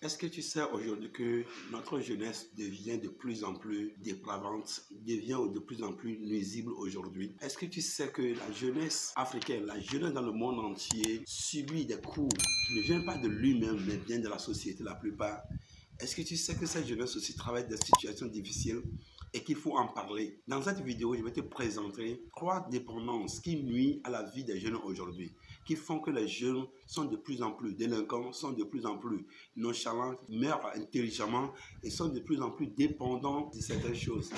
Est-ce que tu sais aujourd'hui que notre jeunesse devient de plus en plus dépravante, devient de plus en plus nuisible aujourd'hui? Est-ce que tu sais que la jeunesse africaine, la jeunesse dans le monde entier subit des coups qui ne viennent pas de lui-même, mais viennent de la société la plupart? Est-ce que tu sais que cette jeunesse aussi travaille des situations difficiles et qu'il faut en parler? Dans cette vidéo, je vais te présenter 3 dépendances qui nuisent à la vie des jeunes aujourd'hui, qui font que les jeunes sont de plus en plus délinquants, sont de plus en plus nonchalants, meurent intelligemment et sont de plus en plus dépendants de certaines choses.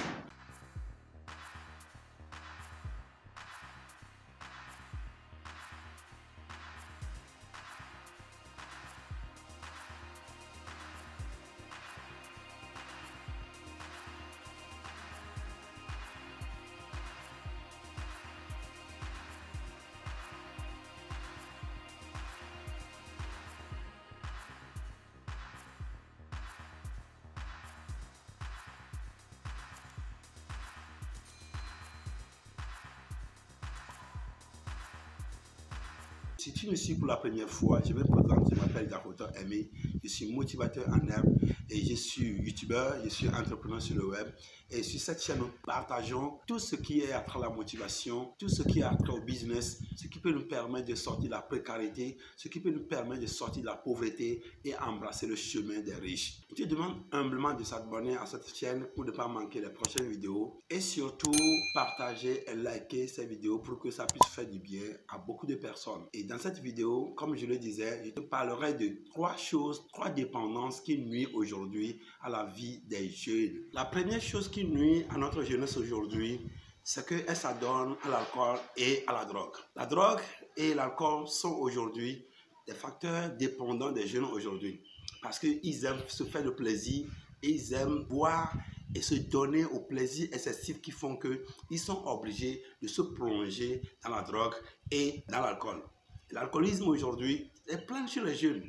Si tu me suis pour la première fois, je me présente, je m'appelle Dakota Aimé, je suis motivateur en herbe et je suis youtubeur, je suis entrepreneur sur le web. Et sur cette chaîne, nous partageons tout ce qui est à la motivation, tout ce qui est à au business, ce qui peut nous permettre de sortir de la précarité, ce qui peut nous permettre de sortir de la pauvreté et embrasser le chemin des riches. Je te demande humblement de s'abonner à cette chaîne pour ne pas manquer les prochaines vidéos et surtout partager et liker ces vidéos pour que ça puisse faire du bien à beaucoup de personnes. Et dans cette vidéo, comme je le disais, je te parlerai de 3 choses, 3 dépendances qui nuisent aujourd'hui à la vie des jeunes. La première chose qui nuit à notre jeunesse aujourd'hui, c'est qu'elle s'adonne à l'alcool et à la drogue. La drogue et l'alcool sont aujourd'hui des facteurs dépendants des jeunes aujourd'hui parce qu'ils aiment se faire le plaisir et ils aiment boire et se donner au plaisir excessif qui font qu'ils sont obligés de se plonger dans la drogue et dans l'alcool. L'alcoolisme aujourd'hui est plein chez les jeunes.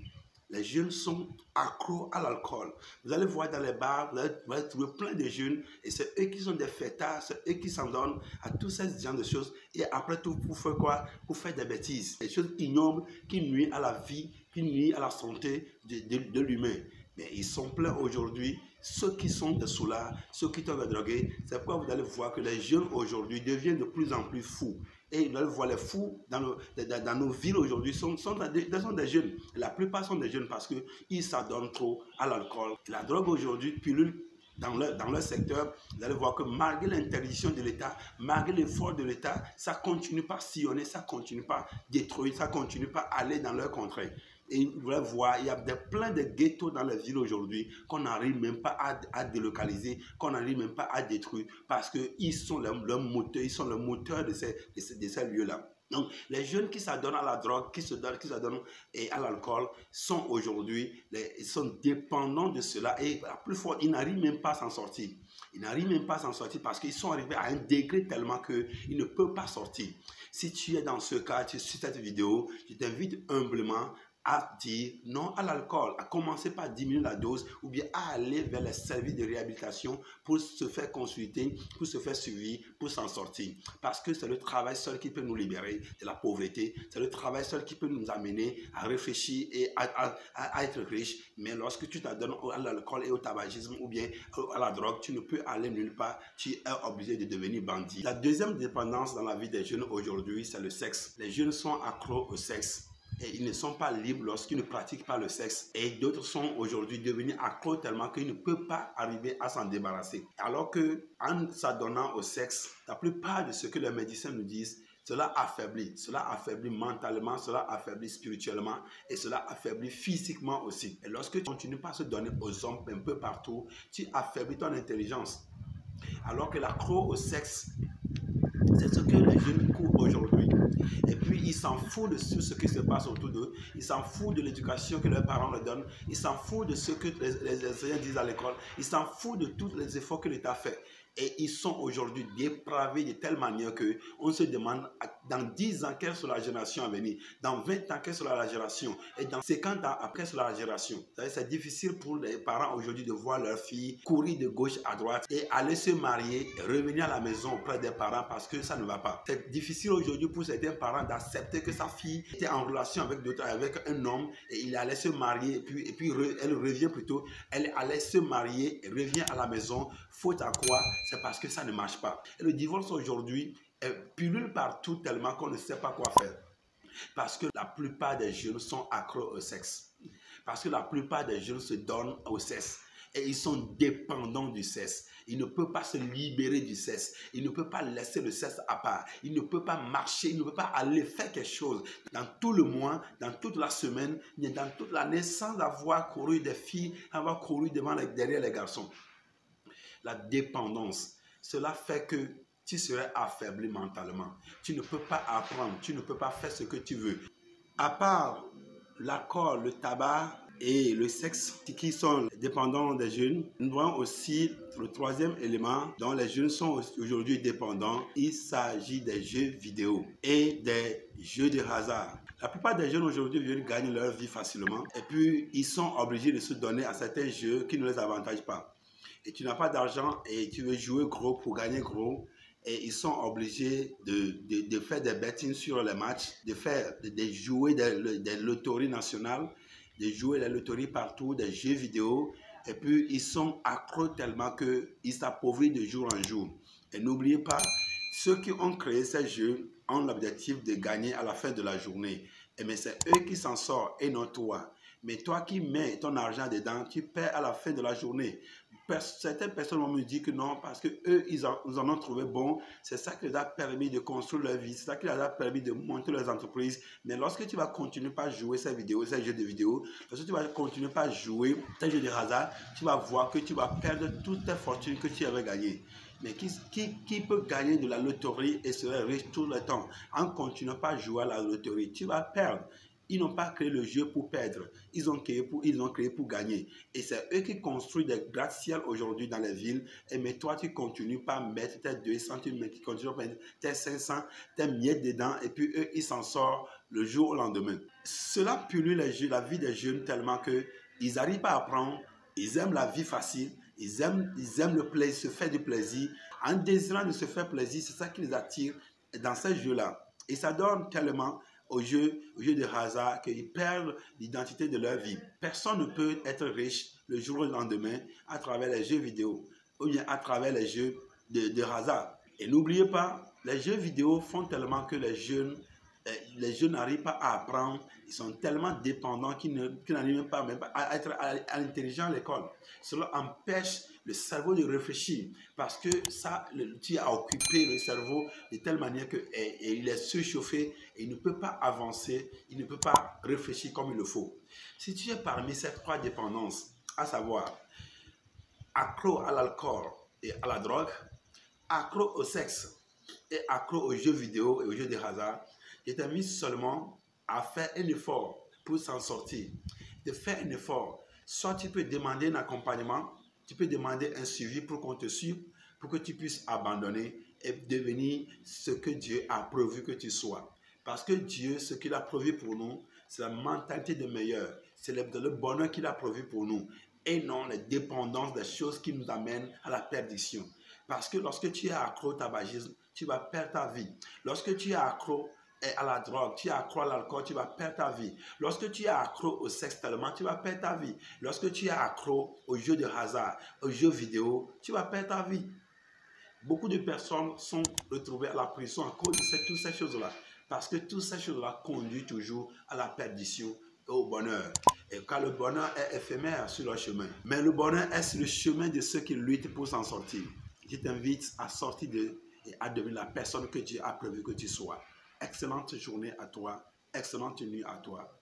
Les jeunes sont accros à l'alcool. Vous allez voir dans les bars, vous allez trouver plein de jeunes et c'est eux qui sont des fêtards, c'est eux qui s'en donnent à tous ces genres de choses. Et après tout, pour faire quoi? Pour faire des bêtises. Des choses ignobles qui nuisent à la vie, qui nuisent à la santé de l'humain. Mais ils sont pleins aujourd'hui, ceux qui sont des soulards, ceux qui sont des drogués. C'est pourquoi vous allez voir que les jeunes aujourd'hui deviennent de plus en plus fous. Et vous allez voir les fous dans nos villes aujourd'hui sont des jeunes. La plupart sont des jeunes parce qu'ils s'adonnent trop à l'alcool. La drogue aujourd'hui pullule dans leur secteur. Vous allez voir que malgré l'interdiction de l'État, malgré l'effort de l'État, ça ne continue pas à sillonner, ça ne continue pas à détruire, ça ne continue pas à aller dans leur contrée. Et vous allez voir, il y a plein de ghettos dans les villes aujourd'hui qu'on n'arrive même pas à délocaliser, qu'on n'arrive même pas à détruire parce qu'ils sont le moteur de ces lieux-là. Donc, les jeunes qui s'adonnent à la drogue, qui s'adonnent à l'alcool, sont aujourd'hui, ils sont dépendants de cela et à plus fort, ils n'arrivent même pas à s'en sortir. Ils n'arrivent même pas à s'en sortir parce qu'ils sont arrivés à un degré tellement qu'ils ne peuvent pas sortir. Si tu es dans ce cas, tu es sur cette vidéo, je t'invite humblement à dire non à l'alcool, à commencer par diminuer la dose ou bien à aller vers les services de réhabilitation pour se faire consulter, pour se faire suivre, pour s'en sortir. Parce que c'est le travail seul qui peut nous libérer de la pauvreté, c'est le travail seul qui peut nous amener à réfléchir et à être riche. Mais lorsque tu t'adonnes à l'alcool et au tabagisme ou bien à la drogue, tu ne peux aller nulle part, tu es obligé de devenir bandit. La deuxième dépendance dans la vie des jeunes aujourd'hui, c'est le sexe. Les jeunes sont accros au sexe. Et ils ne sont pas libres lorsqu'ils ne pratiquent pas le sexe. Et d'autres sont aujourd'hui devenus accros tellement qu'ils ne peuvent pas arriver à s'en débarrasser. Alors qu'en s'adonnant au sexe, la plupart de ce que les médecins nous disent, cela affaiblit mentalement, cela affaiblit spirituellement et cela affaiblit physiquement aussi. Et lorsque tu continues pas à se donner aux hommes un peu partout, tu affaiblis ton intelligence. Alors que l'accro au sexe, c'est ce que les jeunes courent aujourd'hui. Et puis, ils s'en foutent de ce qui se passe autour d'eux. Ils s'en foutent de l'éducation que leurs parents leur donnent. Ils s'en foutent de ce que les enseignants disent à l'école. Ils s'en foutent de tous les efforts que l'État fait. Et ils sont aujourd'hui dépravés de telle manière qu'on se demande dans 10 ans quelle sera la génération à venir, dans 20 ans quelle sera la génération, et dans 50 ans après quelle sera la génération. C'est difficile pour les parents aujourd'hui de voir leur fille courir de gauche à droite et aller se marier, revenir à la maison auprès des parents parce que ça ne va pas. C'est difficile aujourd'hui pour certains parents d'accepter que sa fille était en relation avec un homme et il allait se marier et puis elle revient plutôt, elle allait se marier et revient à la maison, faute à quoi? C'est parce que ça ne marche pas. Et le divorce aujourd'hui pullule partout tellement qu'on ne sait pas quoi faire. Parce que la plupart des jeunes sont accros au sexe. Parce que la plupart des jeunes se donnent au sexe. Et ils sont dépendants du sexe. Ils ne peuvent pas se libérer du sexe. Ils ne peuvent pas laisser le sexe à part. Ils ne peuvent pas marcher. Ils ne peuvent pas aller faire quelque chose dans tout le mois, dans toute la semaine, dans toute l'année, sans avoir couru des filles, avoir couru derrière les garçons. La dépendance, cela fait que tu serais affaibli mentalement. Tu ne peux pas apprendre, tu ne peux pas faire ce que tu veux. À part l'alcool, le tabac et le sexe qui sont dépendants des jeunes, nous voyons aussi le troisième élément dont les jeunes sont aujourd'hui dépendants. Il s'agit des jeux vidéo et des jeux de hasard. La plupart des jeunes aujourd'hui veulent gagner leur vie facilement et puis ils sont obligés de se donner à certains jeux qui ne les avantagent pas. Et tu n'as pas d'argent et tu veux jouer gros pour gagner gros, et ils sont obligés de faire des bettings sur les matchs, de jouer des loteries nationales, de jouer des loteries partout, des jeux vidéo, et puis ils sont accros tellement qu'ils s'appauvrissent de jour en jour. Et n'oubliez pas, ceux qui ont créé ces jeux ont l'objectif de gagner à la fin de la journée. Mais c'est eux qui s'en sortent et non toi. Mais toi qui mets ton argent dedans, tu perds à la fin de la journée. Certaines personnes vont me dire que non, parce que eux, ils en ont trouvé bon. C'est ça qui les a permis de construire leur vie. C'est ça qui les a permis de monter leurs entreprises. Mais lorsque tu vas continuer par jouer ces jeux de vidéo, lorsque tu vas continuer par jouer ces jeux de hasard, tu vas voir que tu vas perdre toutes tes fortunes que tu avais gagnées. Mais qui peut gagner de la loterie et serait riche tout le temps en continuant pas à jouer à la loterie? Tu vas perdre. Ils n'ont pas créé le jeu pour perdre. Ils ont créé pour gagner. Et c'est eux qui construisent des gratte-ciel aujourd'hui dans les villes. Mais toi, tu continues pas à mettre tes 200, tu continues à mettre tes 500, tes miettes dedans. Et puis eux, ils s'en sortent le jour au lendemain. Cela pullule la vie des jeunes tellement qu'ils n'arrivent pas à apprendre. Ils aiment la vie facile. Ils aiment le plaisir, se faire du plaisir. En désirant de se faire plaisir, c'est ça qui les attire dans ces jeux-là. Et ça donne tellement aux jeux de hasard qu'ils perdent l'identité de leur vie. Personne ne peut être riche le jour au lendemain à travers les jeux vidéo ou bien à travers les jeux de hasard. Et n'oubliez pas, les jeux vidéo font tellement que les jeunes n'arrivent pas à apprendre. Ils sont tellement dépendants qu'ils n'arrivent même pas à être intelligents à l'école. Cela empêche le cerveau de réfléchir parce que tu as occupé le cerveau de telle manière qu'il est surchauffé et il ne peut pas avancer, il ne peut pas réfléchir comme il le faut. Si tu es parmi ces trois dépendances, à savoir accro à l'alcool et à la drogue, accro au sexe et accro aux jeux vidéo et aux jeux de hasard, je t'invite seulement à faire un effort pour s'en sortir. De faire un effort. Soit tu peux demander un accompagnement, tu peux demander un suivi pour qu'on te suive, pour que tu puisses abandonner et devenir ce que Dieu a prévu que tu sois. Parce que Dieu, ce qu'il a prévu pour nous, c'est la mentalité de meilleur. C'est le bonheur qu'il a prévu pour nous. Et non les dépendances des choses qui nous amènent à la perdition. Parce que lorsque tu es accro au tabagisme, tu vas perdre ta vie. Lorsque tu es accro à la drogue, tu es accro à l'alcool, tu vas perdre ta vie. Lorsque tu es accro au sexe tellement, tu vas perdre ta vie. Lorsque tu es accro aux jeux de hasard, aux jeux vidéo, tu vas perdre ta vie. Beaucoup de personnes sont retrouvées à la prison à cause de toutes ces choses-là. Parce que toutes ces choses-là conduisent toujours à la perdition et au bonheur. Et car le bonheur est éphémère sur leur chemin. Mais le bonheur est sur le chemin de ceux qui luttent pour s'en sortir. Je t'invite à sortir et à devenir la personne que Dieu a prévu que tu sois. Excellente journée à toi, excellente nuit à toi.